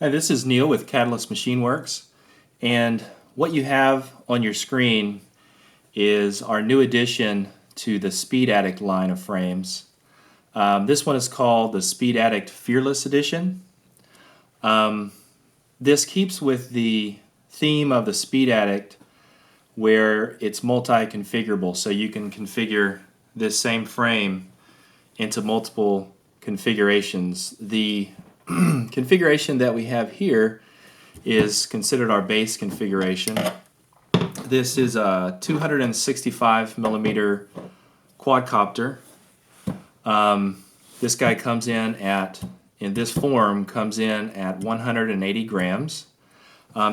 Hi, this is Neil with Catalyst Machineworks, and what you have on your screen is our new addition to the Speed Addict line of frames. This one is called the Speed Addict Fearless Edition. This keeps with the theme of the Speed Addict where it's multi-configurable, so you can configure this same frame into multiple configurations. The configuration that we have here is considered our base configuration. This is a 265 millimeter quadcopter. This guy comes in this form, comes in at 180 grams.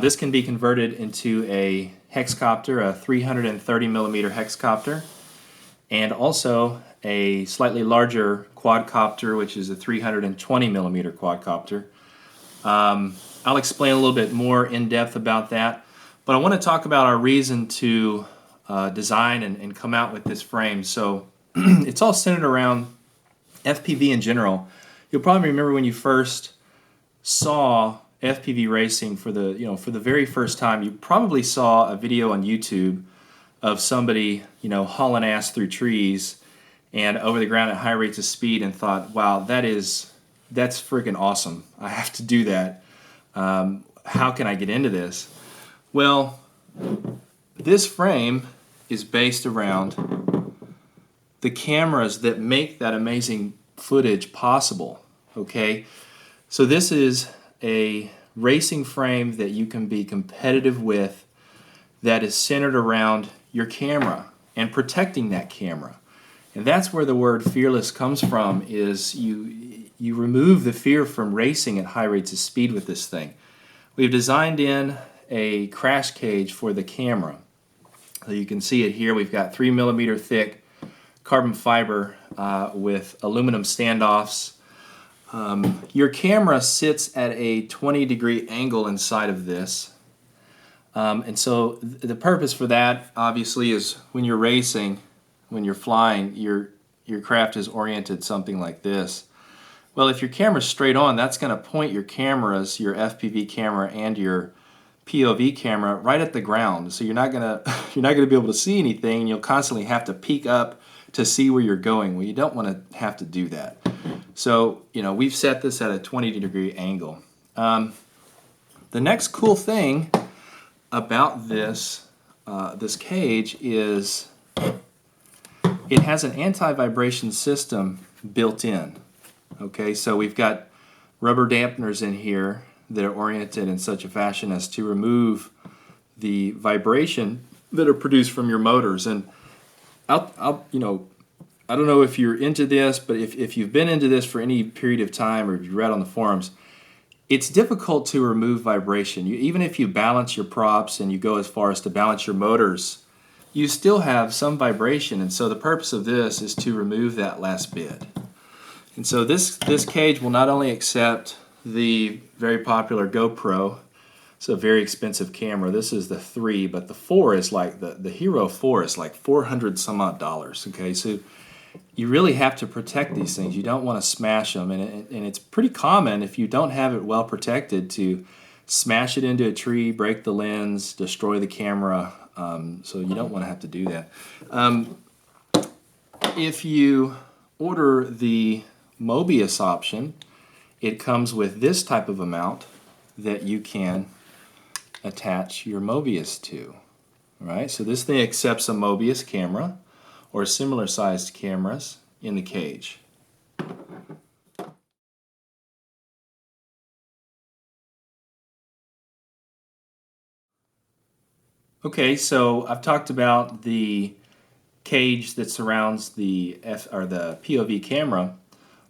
This can be converted into a hexcopter, a 330 millimeter hexcopter, and also a slightly larger quadcopter, which is a 320 millimeter quadcopter. I'll explain a little bit more in depth about that, but I want to talk about our reason to design and come out with this frame. So it's all centered around FPV in general. You'll probably remember when you first saw FPV racing for the very first time, you probably saw a video on YouTube of somebody hauling ass through trees and over the ground at high rates of speed, and thought, wow, that's freaking awesome. I have to do that. How can I get into this? Well, this frame is based around the cameras that make that amazing footage possible. Okay, so this is a racing frame that you can be competitive with, that is centered around your camera and protecting that camera. And that's where the word fearless comes from, is you remove the fear from racing at high rates of speed with this thing. We've designed in a crash cage for the camera. So you can see it here. We've got 3 millimeter thick carbon fiber with aluminum standoffs. Your camera sits at a 20-degree angle inside of this. And so the purpose for that, obviously, is when you're racing, when you're flying, your craft is oriented something like this. Well, if your camera's straight on, that's going to point your cameras, your FPV camera and your POV camera, right at the ground. So you're not going to be able to see anything, and you'll constantly have to peek up to see where you're going. Well, you don't want to have to do that. So, we've set this at a 20-degree angle. The next cool thing about this cage is it has an anti-vibration system built in. Okay, so we've got rubber dampeners in here that are oriented in such a fashion as to remove the vibration that are produced from your motors. And I don't know if you're into this, but if you've been into this for any period of time, or if you read on the forums, it's difficult to remove vibration. Even if you balance your props and you go as far as to balance your motors, you still have some vibration. And so the purpose of this is to remove that last bit. And so this cage will not only accept the very popular Gopro. It's a very expensive camera. This is the 3, but the 4 is like the Hero 4 is like $400 some odd. Okay, so you really have to protect these things. You don't want to smash them, and it's pretty common, if you don't have it well protected, to smash it into a tree, break the lens, destroy the camera. So you don't want to have to do that. If you order the Mobius option, it comes with this type of a mount that you can attach your Mobius to. All right, so this thing accepts a Mobius camera or similar sized cameras in the cage. Okay, so I've talked about the cage that surrounds the POV camera,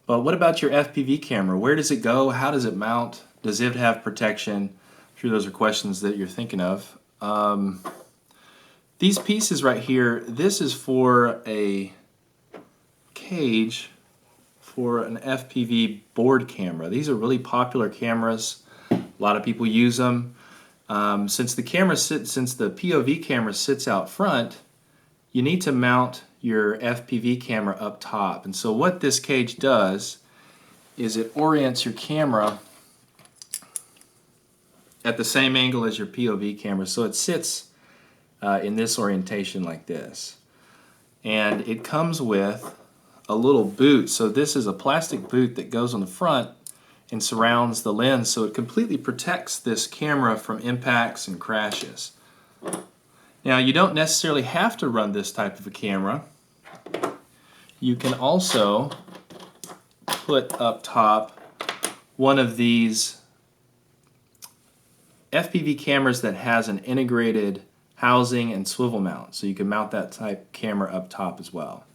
but what about your FPV camera? Where does it go? How does it mount? Does it have protection? I'm sure those are questions that you're thinking of. These pieces right here, this is for a cage for an FPV board camera. These are really popular cameras. A lot of people use them. Since the POV camera sits out front, you need to mount your FPV camera up top. And so what this cage does is it orients your camera at the same angle as your POV camera, so it sits in this orientation like this. And it comes with a little boot. So this is a plastic boot that goes on the front and surrounds the lens, so it completely protects this camera from impacts and crashes. Now, you don't necessarily have to run this type of a camera. You can also put up top one of these FPV cameras that has an integrated housing and swivel mount, so you can mount that type camera up top as well.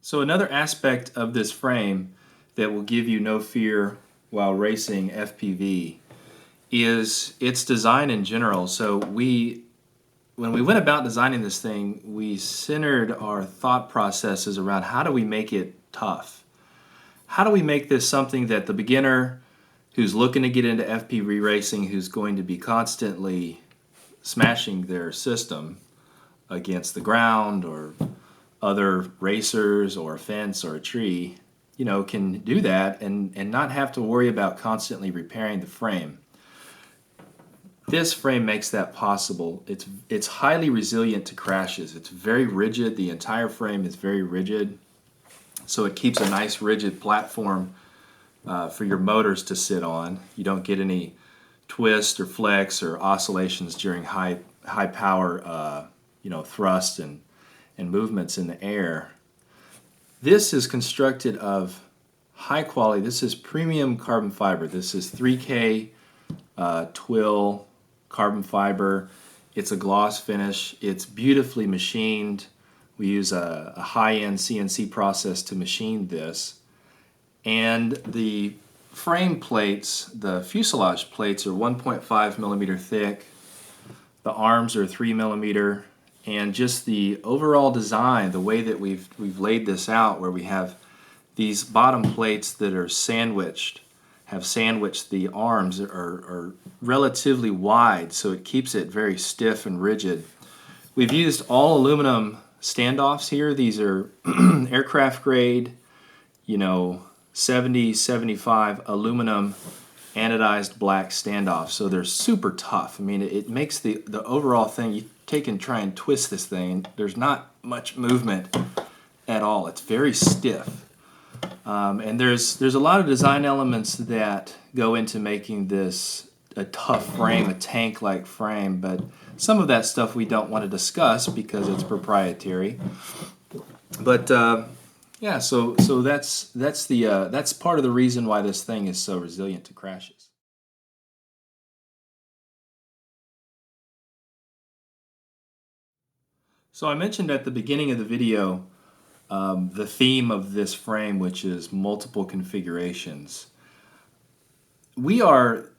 So another aspect of this frame that will give you no fear while racing FPV is its design in general. So when we went about designing this thing, we centered our thought processes around how do we make it tough? How do we make this something that the beginner who's looking to get into FPV racing, who's going to be constantly smashing their system against the ground or other racers or a fence or a tree, you know, can do that and not have to worry about constantly repairing the frame. This frame makes that possible. It's highly resilient to crashes. It's very rigid. The entire frame is very rigid, so it keeps a nice rigid platform for your motors to sit on. You don't get any twist or flex or oscillations during high power thrust and movements in the air. This is constructed of high quality. This is premium carbon fiber. This is 3K twill carbon fiber. It's a gloss finish. It's beautifully machined. We use a high-end CNC process to machine this. And the frame plates, the fuselage plates, are 1.5 millimeter thick. The arms are 3 millimeter. And just the overall design, the way that we've laid this out, where we have these bottom plates that are sandwiched, have sandwiched the arms, are relatively wide, so it keeps it very stiff and rigid. We've used all aluminum standoffs here. These are aircraft grade, 70, 75 aluminum anodized black standoffs, so they're super tough. I mean, it makes the overall thing, you take and try and twist this thing, there's not much movement at all. It's very stiff. And there's a lot of design elements that go into making this a tough frame, a tank-like frame, but some of that stuff we don't want to discuss because it's proprietary. But yeah, so that's part of the reason why this thing is so resilient to crashes. So I mentioned at the beginning of the video the theme of this frame, which is multiple configurations. We are,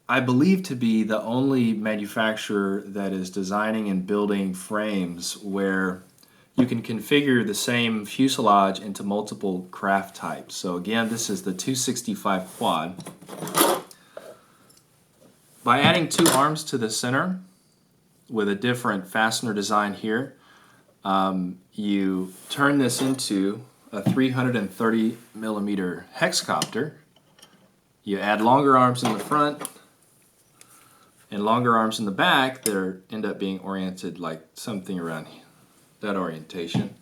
I believe, to be the only manufacturer that is designing and building frames where you can configure the same fuselage into multiple craft types. So again, this is the 265 quad. By adding two arms to the center with a different fastener design here, you turn this into a 330 millimeter hexcopter. You add longer arms in the front and longer arms in the back that end up being oriented like something around that orientation.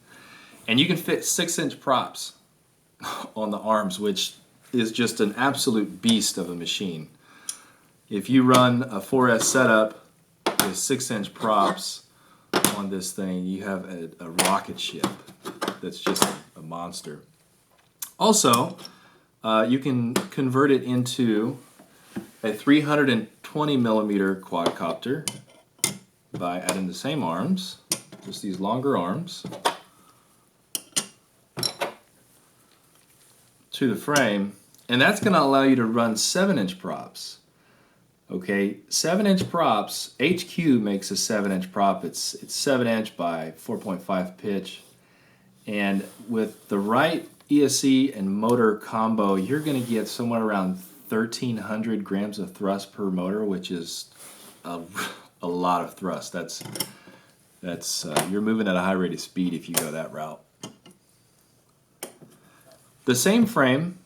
And you can fit 6-inch props on the arms, which is just an absolute beast of a machine. If you run a 4S setup with 6-inch props on this thing, you have a rocket ship that's just a monster. Also, you can convert it into a 320 millimeter quadcopter by adding the same arms, just these longer arms, to the frame, and that's going to allow you to run 7-inch props. Okay, 7-inch props, HQ makes a 7-inch prop. It's 7-inch by 4.5 pitch. And with the right ESC and motor combo, you're going to get somewhere around 1,300 grams of thrust per motor, which is a lot of thrust. That's you're moving at a high rate of speed if you go that route. The same frame,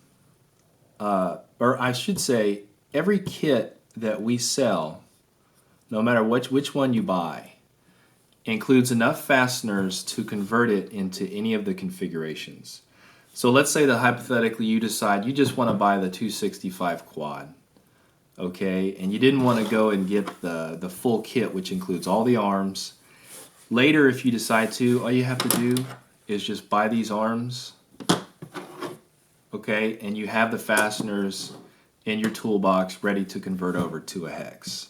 or I should say, every kit that we sell, no matter which one you buy, includes enough fasteners to convert it into any of the configurations. So let's say that hypothetically you decide you just want to buy the 265 quad, okay, and you didn't want to go and get the full kit, which includes all the arms. Later, if you decide to, all you have to do is just buy these arms, okay, and you have the fasteners in your toolbox ready to convert over to a hex.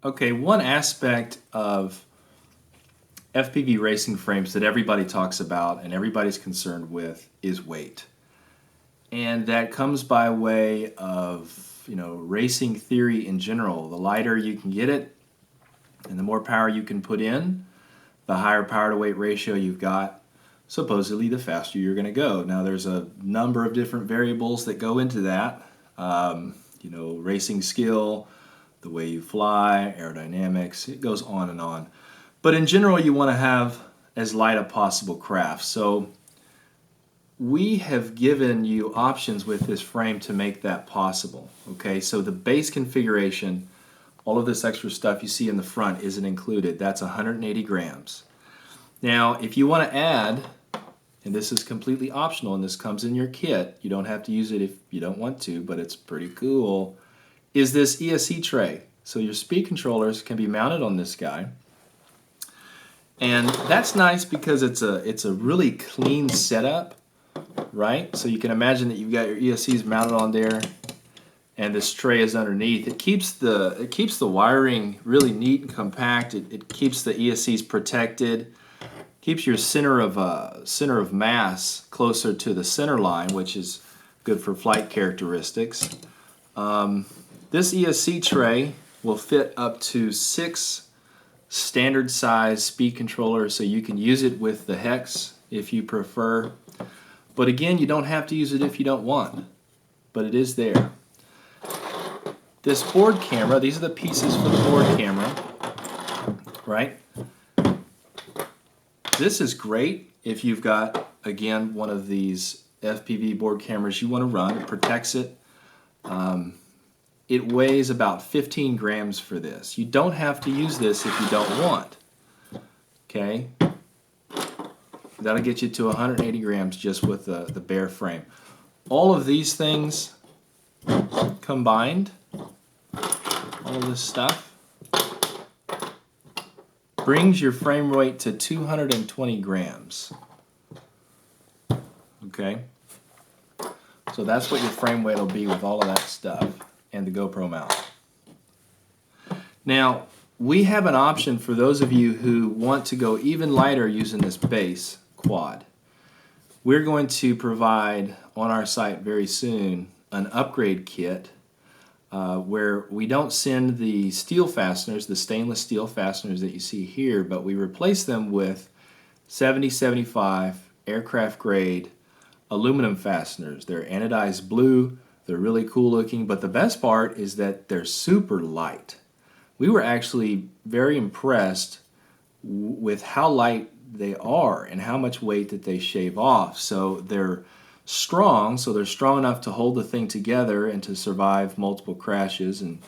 Okay, one aspect of FPV racing frames that everybody talks about and everybody's concerned with is weight. And that comes by way of, racing theory in general. The lighter you can get it and the more power you can put in, the higher power to weight ratio you've got, supposedly the faster you're going to go. Now there's a number of different variables that go into that. Racing skill, the way you fly, aerodynamics, it goes on and on. But in general, you want to have as light a possible craft. So we have given you options with this frame to make that possible. Okay, so the base configuration, all of this extra stuff you see in the front isn't included. That's 180 grams. Now, if you want to add, and this is completely optional and this comes in your kit, you don't have to use it if you don't want to, but it's pretty cool, is this ESC tray. So your speed controllers can be mounted on this guy. And that's nice because it's a really clean setup, right? So you can imagine that you've got your ESCs mounted on there and this tray is underneath. It keeps the wiring really neat and compact. It keeps the ESCs protected. Keeps your center of mass closer to the center line, which is good for flight characteristics. This ESC tray will fit up to 6 standard size speed controllers, so you can use it with the hex if you prefer. But again, you don't have to use it if you don't want, but it is there. This board camera, these are the pieces for the board camera, right? This is great if you've got, again, one of these FPV board cameras you want to run. It protects it. It weighs about 15 grams for this. You don't have to use this if you don't want. Okay? That'll get you to 180 grams just with the bare frame. All of these things combined, all of this stuff, brings your frame weight to 220 grams. Okay? So that's what your frame weight will be with all of that stuff and the GoPro mount. Now, we have an option for those of you who want to go even lighter using this base quad. We're going to provide on our site very soon an upgrade kit where we don't send the steel fasteners, the stainless steel fasteners that you see here, but we replace them with 70-75 aircraft grade aluminum fasteners. They're anodized blue, they're really cool looking, but the best part is that they're super light. We were actually very impressed with how light they are and how much weight that they shave off. So they're strong enough to hold the thing together and to survive multiple crashes and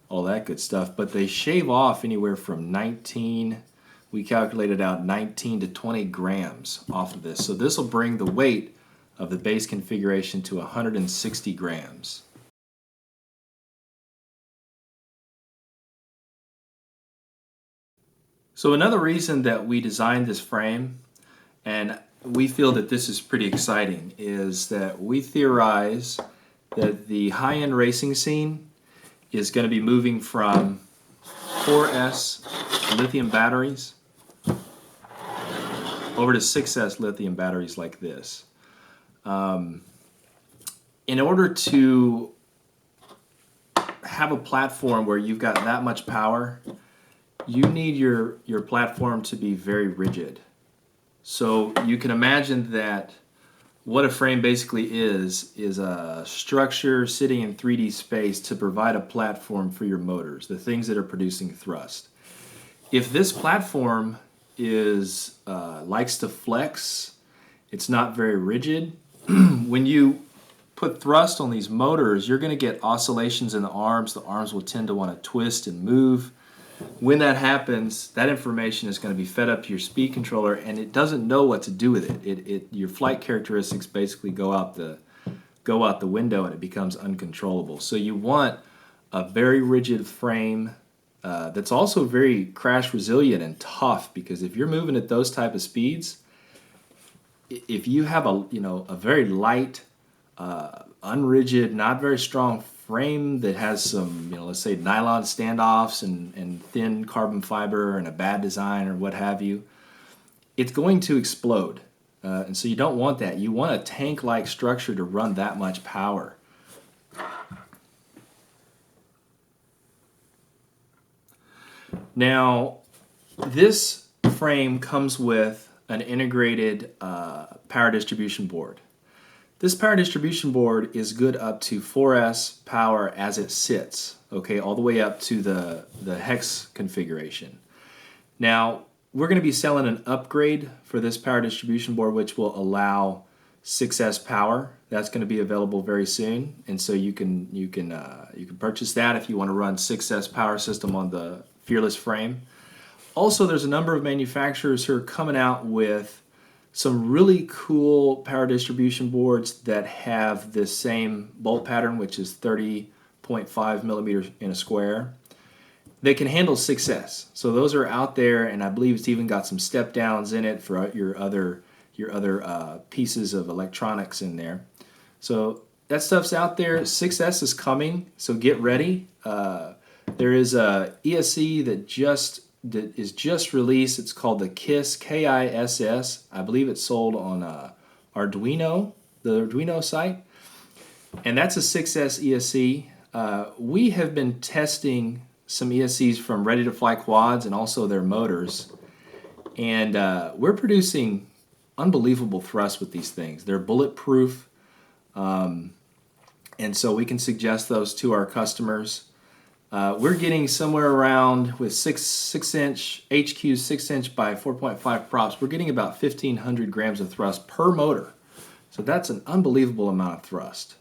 all that good stuff, but they shave off anywhere from 19, we calculated out 19 to 20 grams off of this. So this will bring the weight of the base configuration to 160 grams. So another reason that we designed this frame, and we feel that this is pretty exciting, is that we theorize that the high-end racing scene is going to be moving from 4S lithium batteries over to 6S lithium batteries like this. In order to have a platform where you've got that much power, you need your platform to be very rigid. So you can imagine that what a frame basically is a structure sitting in 3D space to provide a platform for your motors, the things that are producing thrust. If this platform is likes to flex, it's not very rigid. When you put thrust on these motors, you're going to get oscillations in the arms. The arms will tend to want to twist and move. When that happens, that information is going to be fed up to your speed controller, and it doesn't know what to do with it. Your flight characteristics basically go out the window, and it becomes uncontrollable. So you want a very rigid frame that's also very crash resilient and tough, because if you're moving at those type of speeds, if you have a very light, unrigid, not very strong frame that has some, let's say nylon standoffs and thin carbon fiber and a bad design or what have you, it's going to explode. And so you don't want that. You want a tank-like structure to run that much power. Now, this frame comes with an integrated power distribution board. This power distribution board is good up to 4S power as it sits, okay, all the way up to the hex configuration. Now, we're going to be selling an upgrade for this power distribution board, which will allow 6S power. That's going to be available very soon, and so you can purchase that if you want to run 6S power system on the Fearless frame. Also, there's a number of manufacturers who are coming out with some really cool power distribution boards that have this same bolt pattern, which is 30.5 millimeters in a square. They can handle 6S. So those are out there, and I believe it's even got some step downs in it for your other pieces of electronics in there. So that stuff's out there. 6S is coming, so get ready. There is a ESC that is just released. It's called the KISS, K-I-S-S. I believe it's sold on Arduino, the Arduino site. And that's a 6S ESC. We have been testing some ESCs from Ready to Fly quads and also their motors. And we're producing unbelievable thrust with these things. They're bulletproof. And so we can suggest those to our customers. We're getting somewhere around with 6-inch HQ 6-inch by 4.5 props. We're getting about 1,500 grams of thrust per motor. So that's an unbelievable amount of thrust.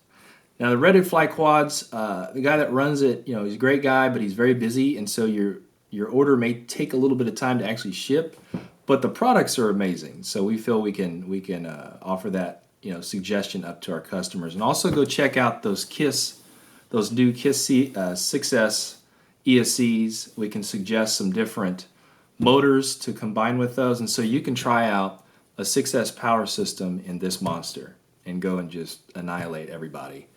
Now the Ready to Fly quads, the guy that runs it, he's a great guy, but he's very busy, and so your order may take a little bit of time to actually ship. But the products are amazing, so we feel we can offer that suggestion up to our customers, and also go check out those new KISS 6S ESCs. We can suggest some different motors to combine with those, and so you can try out a 6S power system in this monster and go and just annihilate everybody.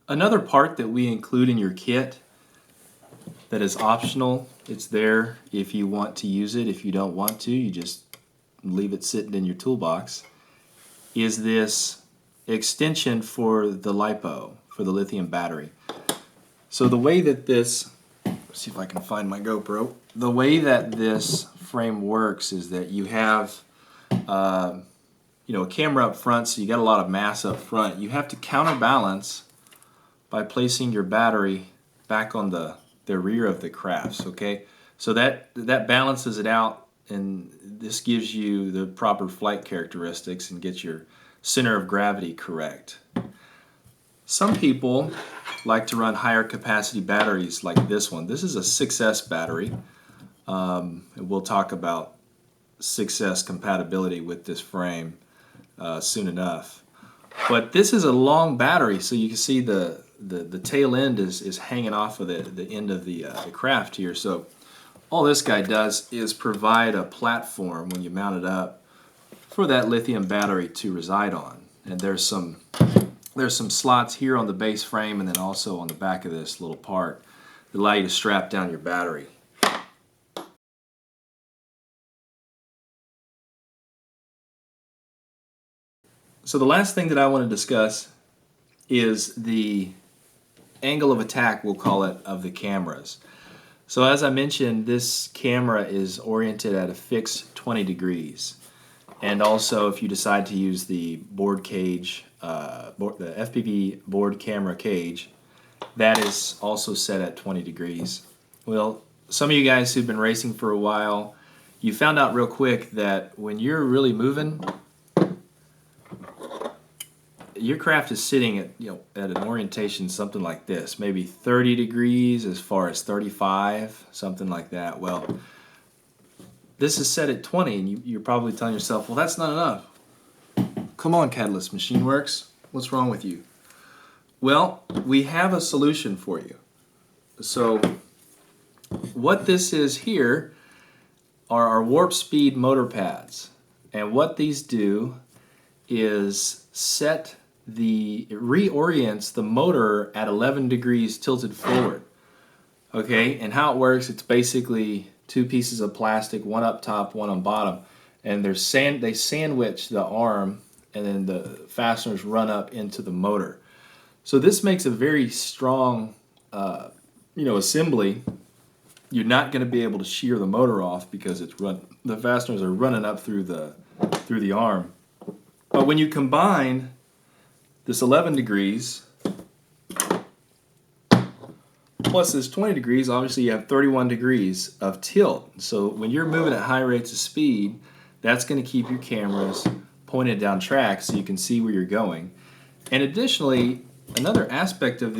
Another part that we include in your kit that is optional, it's there if you want to use it. If you don't want to, you just leave it sitting in your toolbox, is this extension for the Lipo, for the lithium battery. So the way that this, let's see if I can find my GoPro, the way that this frame works is that you have a camera up front, so you got a lot of mass up front. You have to counterbalance by placing your battery back on the rear of the crafts, okay? So that balances it out, and this gives you the proper flight characteristics and gets your center of gravity correct. Some people like to run higher capacity batteries like this one. This is a 6S battery. And we'll talk about 6S compatibility with this frame soon enough. But this is a long battery, so you can see the tail end is hanging off of the end of the craft here. So all this guy does is provide a platform when you mount it up for that lithium battery to reside on. And there's some slots here on the base frame and then also on the back of this little part that allow you to strap down your battery. So the last thing that I want to discuss is the angle of attack, we'll call it, of the cameras. So as I mentioned, this camera is oriented at a fixed 20 degrees. And also, if you decide to use the board cage, the FPV board camera cage, that is also set at 20 degrees. Well, some of you guys who've been racing for a while, you found out real quick that when you're really moving, your craft is sitting at, at an orientation something like this, maybe 30 degrees as far as 35, something like that. Well, this is set at 20, and you're probably telling yourself, well, that's not enough. Come on, Catalyst Machineworks, what's wrong with you? Well, we have a solution for you. So what this is here are our warp speed motor pads. And what these do is it reorients the motor at 11 degrees tilted forward. Okay, and how it works, it's basically two pieces of plastic, one up top, one on bottom, and they sandwich the arm, and then the fasteners run up into the motor. So this makes a very strong, assembly. You're not going to be able to shear the motor off because the fasteners are running up through the arm. But when you combine this 11 degrees plus this 20 degrees, obviously you have 31 degrees of tilt. So when you're moving at high rates of speed, that's going to keep your cameras pointed down track so you can see where you're going. And additionally, another aspect of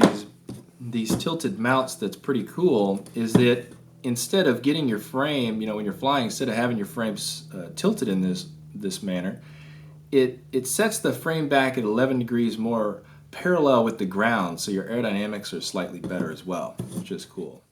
these tilted mounts that's pretty cool is that instead of getting your frame, when you're flying, instead of having your frames tilted in this manner, it sets the frame back at 11 degrees more parallel with the ground, so your aerodynamics are slightly better as well, which is cool.